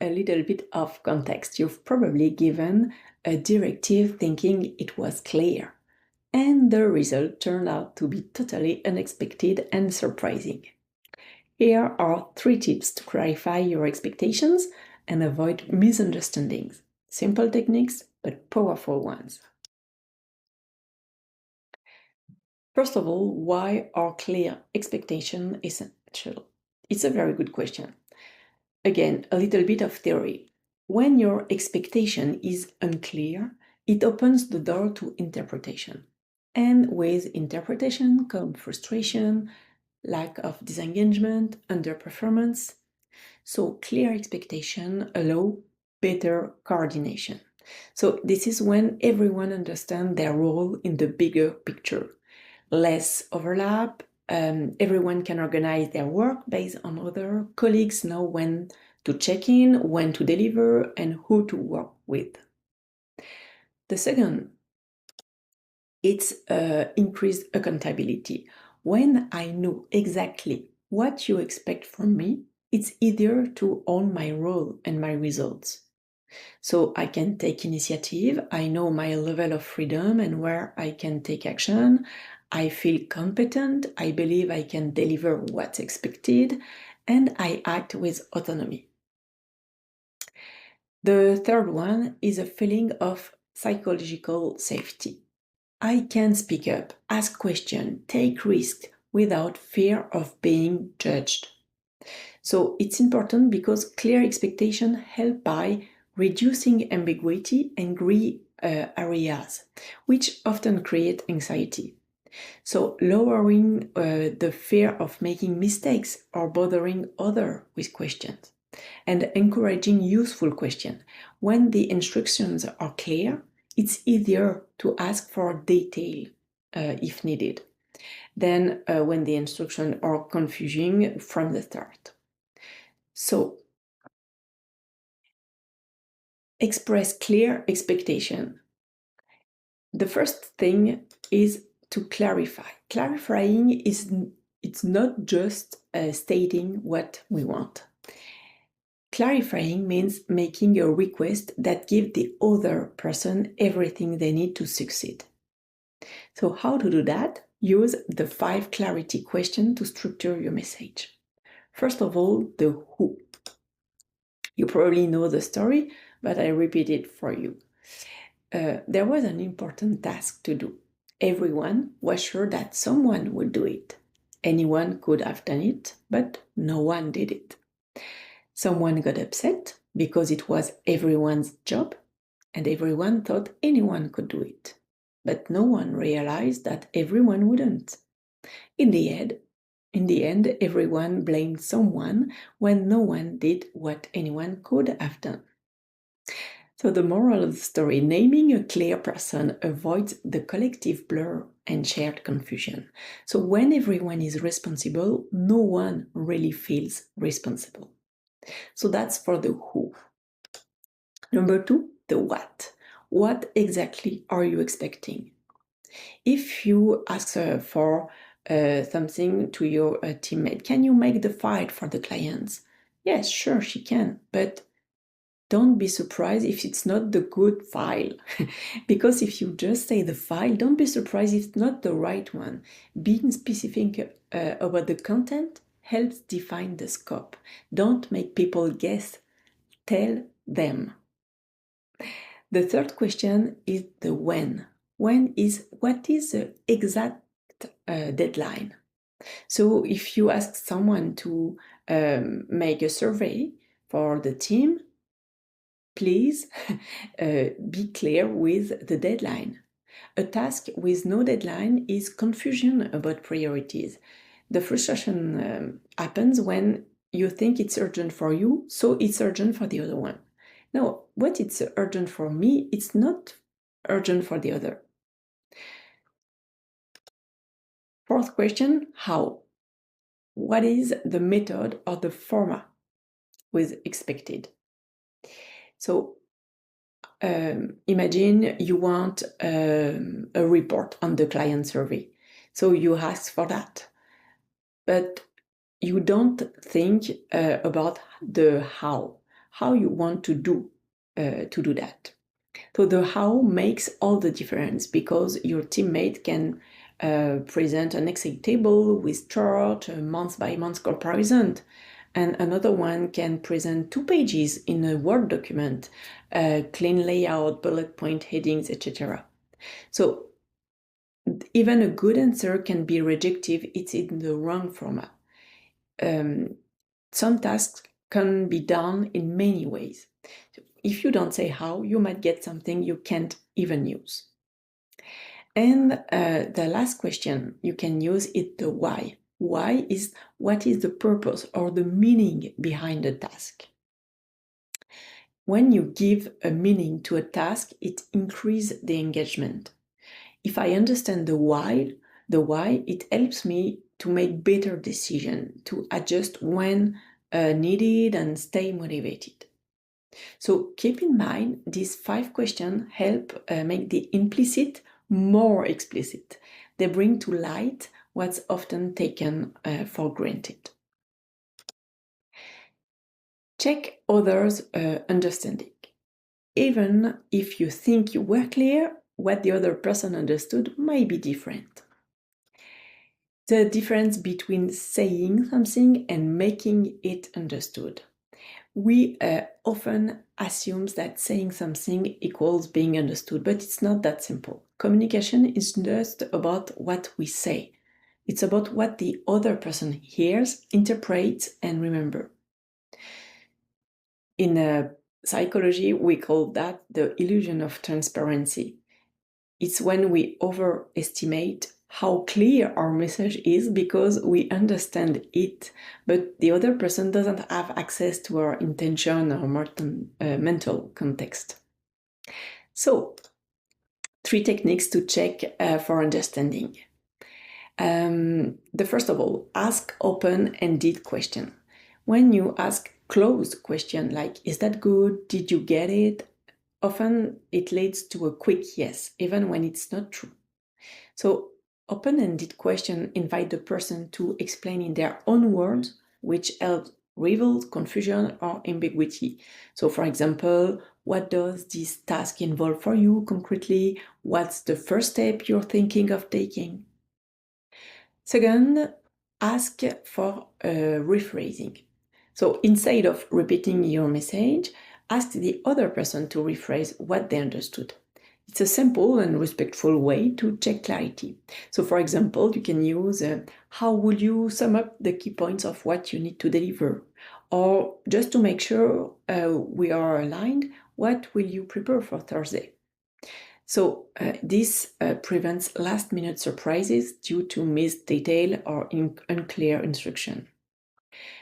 a little bit of context. You've probably given a directive thinking it was clear, and the result turned out to be totally unexpected and surprising. Here are 3 tips to clarify your expectations and avoid misunderstandings. Simple techniques, but powerful ones. First of all, why are clear expectations essential? It's a very good question. Again, a little bit of theory. When your expectation is unclear, it opens the door to interpretation. And with interpretation comes frustration, lack of disengagement, underperformance. So clear expectation allow better coordination. So this is when everyone understands their role in the bigger picture. Less overlap, everyone can organize their work based on other colleagues know when to check in, when to deliver, and who to work with. The second, it's increased accountability. When I know exactly what you expect from me, it's easier to own my role and my results. So I can take initiative, I know my level of freedom and where I can take action. I feel competent, I believe I can deliver what's expected, and I act with autonomy. The third one is a feeling of psychological safety. I can speak up, ask questions, take risks without fear of being judged. So it's important because clear expectations help by reducing ambiguity and gray areas, which often create anxiety. So lowering the fear of making mistakes or bothering others with questions, and encouraging useful questions. When the instructions are clear, it's easier to ask for detail if needed than when the instructions are confusing from the start. So, express clear expectation. The first thing is to clarify. Clarifying it's not just stating what we want. Clarifying means making a request that gives the other person everything they need to succeed. So how to do that? Use the 5 clarity questions to structure your message. First of all, the who. You probably know the story, but I repeat it for you. There was an important task to do. Everyone was sure that someone would do it. Anyone could have done it, but no one did it. Someone got upset because it was everyone's job, and everyone thought anyone could do it. But no one realized that everyone wouldn't. In the end, everyone blamed someone when no one did what anyone could have done. So the moral of the story, naming a clear person avoids the collective blur and shared confusion. So when everyone is responsible, no one really feels responsible. So that's for the who. Number 2, the what. What exactly are you expecting? If you ask for something to your teammate, can you make the file for the clients? Yes, sure, she can, but don't be surprised if it's not the good file. Because if you just say the file, don't be surprised if it's not the right one. Being specific about the content helps define the scope. Don't make people guess, tell them. The third question is the when. When is what is the exact deadline? So if you ask someone to make a survey for the team, please be clear with the deadline. A task with no deadline is confusion about priorities. The frustration happens when you think it's urgent for you, so it's urgent for the other one. Now, what it's urgent for me, it's not urgent for the other. Fourth question, how? What is the method or the format with expected? So imagine you want a report on the client survey. So you ask for that, but you don't think about the how. how you want to do that. So the how makes all the difference, because your teammate can present an Excel table with chart, a month-by-month comparison, and another one can present 2 pages in a Word document, clean layout, bullet point headings, etc. So even a good answer can be rejective. It's in the wrong format. Some tasks can be done in many ways. If you don't say how, you might get something you can't even use. And the last question you can use is the why. Why is what is the purpose or the meaning behind the task? When you give a meaning to a task, it increases the engagement. If I understand the why, it helps me to make better decisions, to adjust when needed and stay motivated. So keep in mind, these 5 questions help make the implicit more explicit. They bring to light what's often taken for granted. Check others' understanding. Even if you think you were clear, what the other person understood may be different. The difference between saying something and making it understood. We often assume that saying something equals being understood, but it's not that simple. Communication is just about what we say. It's about what the other person hears, interprets, and remembers. In psychology, we call that the illusion of transparency. It's when we overestimate how clear our message is because we understand it, but the other person doesn't have access to our intention or mental context. So, 3 techniques to check for understanding. The first of all, ask open-ended question. When you ask closed question like, is that good? Did you get it? Often it leads to a quick yes, even when it's not true. So open-ended questions invite the person to explain in their own words, which helps reveal confusion or ambiguity. So for example, what does this task involve for you concretely? What's the first step you're thinking of taking? Second, ask for rephrasing. So instead of repeating your message, ask the other person to rephrase what they understood. It's a simple and respectful way to check clarity. So for example, you can use, how would you sum up the key points of what you need to deliver? Or just to make sure we are aligned, what will you prepare for Thursday? So this prevents last-minute surprises due to missed detail or unclear instruction.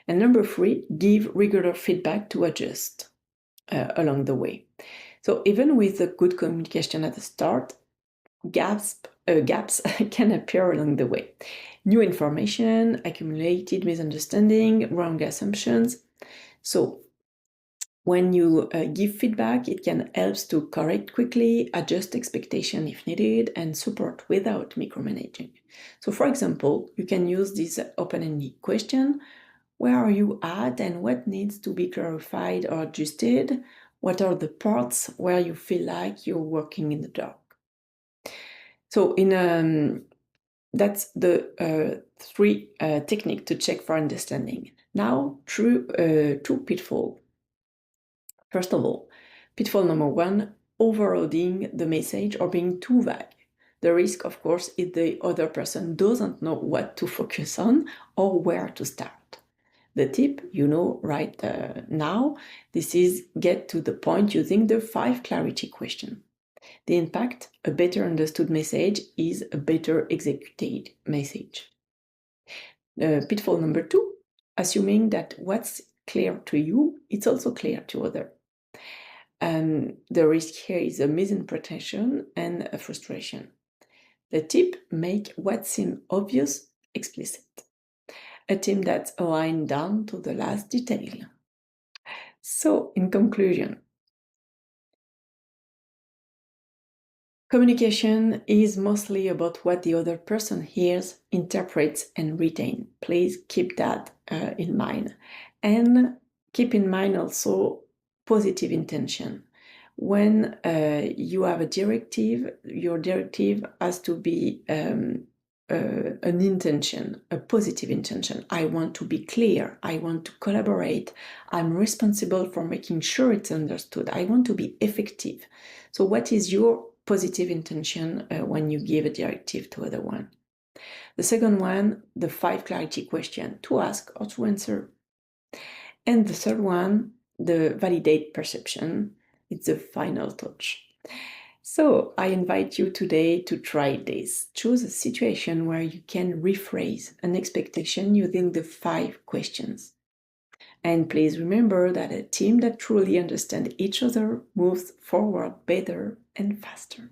And number 3, give regular feedback to adjust along the way. So even with a good communication at the start, gaps can appear along the way. New information, accumulated misunderstanding, wrong assumptions. So when you give feedback, it can help to correct quickly, adjust expectation if needed, and support without micromanaging. So for example, you can use this open-ended question: where are you at and what needs to be clarified or adjusted? What are the parts where you feel like you're working in the dark? So that's the 3 techniques to check for understanding. Now, 2 pitfalls. First of all, pitfall number 1, overloading the message or being too vague. The risk, of course, is the other person doesn't know what to focus on or where to start. The tip, right now, this is get to the point using the 5 clarity question. The impact, a better understood message is a better executed message. Pitfall number 2, assuming that what's clear to you, it's also clear to others. The risk here is a misinterpretation and a frustration. The tip, make what seems obvious explicit. A team that's aligned down to the last detail. So, in conclusion, communication is mostly about what the other person hears, interprets, and retains. Please keep that in mind. And keep in mind also positive intention. When you have a directive, your directive has to be an intention, a positive intention. I want to be clear. I want to collaborate. I'm responsible for making sure it's understood. I want to be effective. So what is your positive intention when you give a directive to other one? The second one, the 5 clarity question, to ask or to answer. And the third one, the validate perception. It's the final touch. So I invite you today to try this. Choose a situation where you can rephrase an expectation using the 5 questions. And please remember that a team that truly understands each other moves forward better and faster.